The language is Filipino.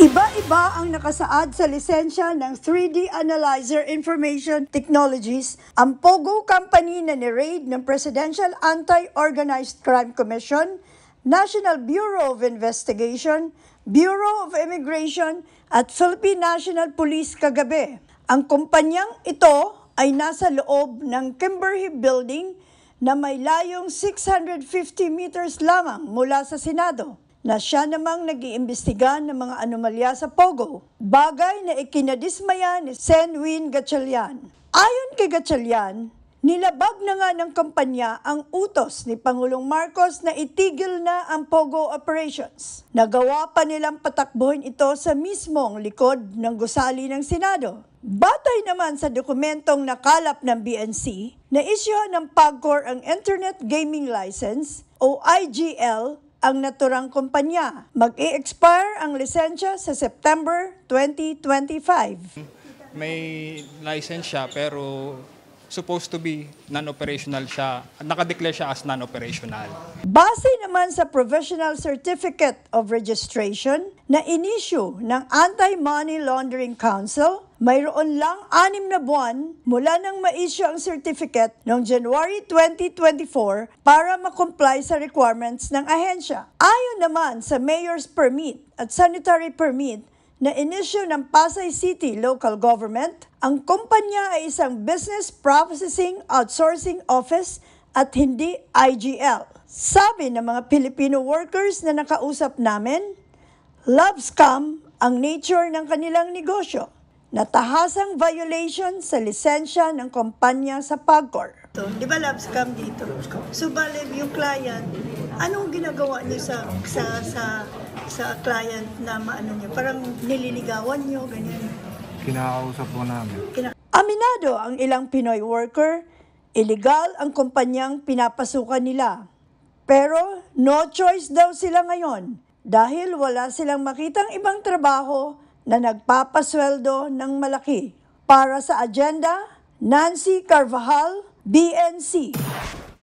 Iba-iba ang nakasaad sa lisensya ng 3D Analyzer Information Technologies, ang POGO company na ni-raid ng Presidential Anti-Organized Crime Commission, National Bureau of Investigation, Bureau of Immigration at Philippine National Police kagabi. Ang kumpanyang ito ay nasa loob ng Kimberly Building na may layong 650 meters lamang mula sa Senado, na siya namang nag-iimbestiga ng mga anomalya sa POGO, bagay na ikinadismaya ni Senwin Gatchalian. Ayon kay Gatchalian, nilabag na nga ng kampanya ang utos ni Pangulong Marcos na itigil na ang POGO operations. Nagawa pa nilang patakbuhin ito sa mismong likod ng gusali ng Senado. Batay naman sa dokumentong nakalap ng BNC, na-issue ng PAGCOR ang Internet Gaming License o IGL ang naturang kumpanya. Mag-i-expire ang lisensya sa September 2025. May license siya pero supposed to be non-operational siya. Nakadeclare siya as non-operational. Base naman sa Provisional Certificate of Registration na inisyu ng Anti-Money Laundering Council, mayroon lang 6 na buwan mula nang ma-issue ang certificate noong January 2024 para makomply sa requirements ng ahensya. Ayon naman sa Mayor's Permit at Sanitary Permit na inisyu ng Pasay City Local Government, ang kumpanya ay isang Business Processing Outsourcing Office at hindi IGL. Sabi ng mga Filipino workers na nakausap namin, love scam ang nature ng kanilang negosyo. Natahasang violation sa lisensya ng kumpanya sa PAGCOR. Di ba love scam dito? So bale yung client, anong ginagawa niyo sa client na maano niyo? Parang nililigawan niyo, ganyan. Kinakausap po namin. Aminado ang ilang Pinoy worker, illegal ang kumpanyang pinapasukan nila. Pero no choice daw sila ngayon dahil wala silang makitang ibang trabaho na nagpapasweldo ng malaki. Para sa agenda, Nancy Carvajal, BNC.